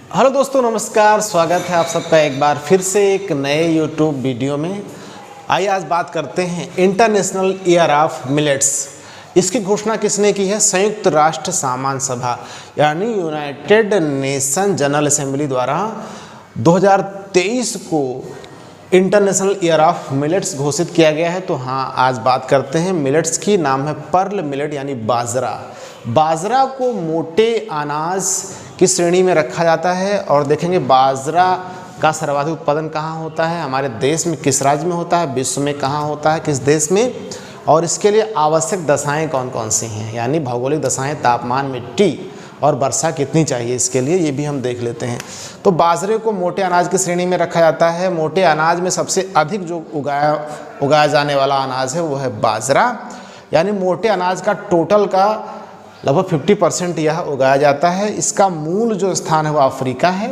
Hello दोस्तों, नमस्कार। स्वागत है आप सबका एक बार फिर से एक नए यूट्यूब वीडियो में। आइए आज बात करते हैं इंटरनेशनल ईयर ऑफ मिलेट्स। इसकी घोषणा किसने की है? संयुक्त राष्ट्र सामान्य सभा यानी यूनाइटेड नेशन जनरल असेंबली द्वारा 2023 को इंटरनेशनल ईयर ऑफ मिलेट्स घोषित किया गया है। तो हाँ, आज बात करते हैं मिलेट्स की। नाम है पर्ल मिलेट यानी बाजरा। बाजरा को मोटे अनाज की श्रेणी में रखा जाता है और देखेंगे बाजरा का सर्वाधिक उत्पादन कहाँ होता है, हमारे देश में किस राज्य में होता है, विश्व में कहाँ होता है, किस देश में, और इसके लिए आवश्यक दशाएं कौन कौन सी हैं, यानी भौगोलिक दशाएं, तापमान, मिट्टी और वर्षा कितनी चाहिए, इसके लिए ये भी हम देख लेते हैं। तो बाजरे को मोटे अनाज की श्रेणी में रखा जाता है। मोटे अनाज में सबसे अधिक जो उगाया जाने वाला अनाज है वो है बाजरा, यानी मोटे अनाज का टोटल का लगभग 50% यह उगाया जाता है। इसका मूल जो स्थान है वो अफ्रीका है।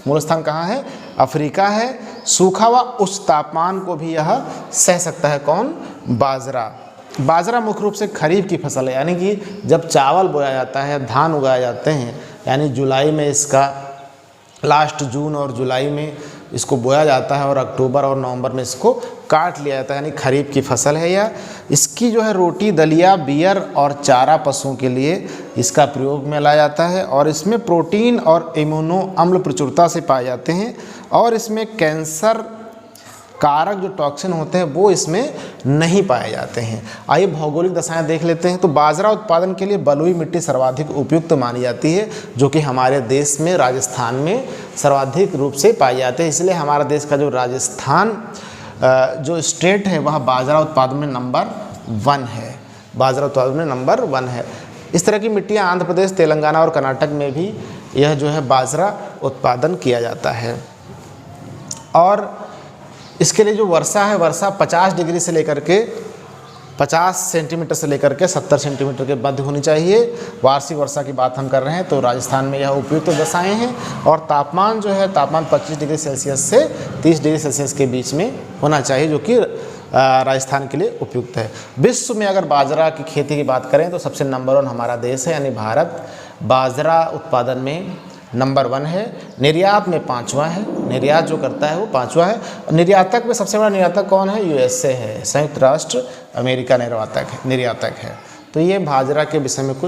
मूल स्थान कहाँ है? अफ्रीका है। सूखा व उच्च तापमान को भी यह सह सकता है। कौन? बाजरा। बाजरा मुख्य रूप से खरीफ की फसल है, यानी कि जब चावल बोया जाता है, धान उगाए जाते हैं, यानी जुलाई में इसका लास्ट जून और जुलाई में इसको बोया जाता है और अक्टूबर और नवंबर में इसको काट लिया जाता है, यानी खरीफ की फसल है यह। इसकी जो है रोटी, दलिया, बियर और चारा पशुओं के लिए इसका प्रयोग में लाया जाता है और इसमें प्रोटीन और इम्यूनो अम्ल प्रचुरता से पाए जाते हैं और इसमें कैंसर कारक जो टॉक्सिन होते हैं वो इसमें नहीं पाए जाते हैं। आइए भौगोलिक दशाएं देख लेते हैं। तो बाजरा उत्पादन के लिए बलुई मिट्टी सर्वाधिक उपयुक्त मानी जाती है, जो कि हमारे देश में राजस्थान में सर्वाधिक रूप से पाई जाते हैं। इसलिए हमारा देश का जो राजस्थान जो स्टेट है वह बाजरा उत्पादन में नंबर 1 है। बाजरा उत्पादन में नंबर 1 है। इस तरह की मिट्टियाँ आंध्र प्रदेश, तेलंगाना और कर्नाटक में भी यह जो है बाजरा उत्पादन किया जाता है। और इसके लिए जो वर्षा है, वर्षा 50 डिग्री से लेकर के 50 सेंटीमीटर से लेकर के 70 सेंटीमीटर के मध्य होनी चाहिए। वार्षिक वर्षा की बात हम कर रहे हैं तो राजस्थान में यह उपयुक्त दशाएं हैं। और तापमान जो है, तापमान 25 डिग्री सेल्सियस से 30 डिग्री सेल्सियस के बीच में होना चाहिए, जो कि राजस्थान के लिए उपयुक्त है। विश्व में अगर बाजरा की खेती की बात करें तो सबसे नंबर 1 हमारा देश है, यानी भारत बाजरा उत्पादन में नंबर 1 है। निर्यात में 5वां है। निर्यात जो करता है वो 5वां है। निर्यातक में सबसे बड़ा निर्यातक कौन है? यूएसए है। संयुक्त राष्ट्र अमेरिका निर्यातक है। तो ये बाजरा के विषय में कुछ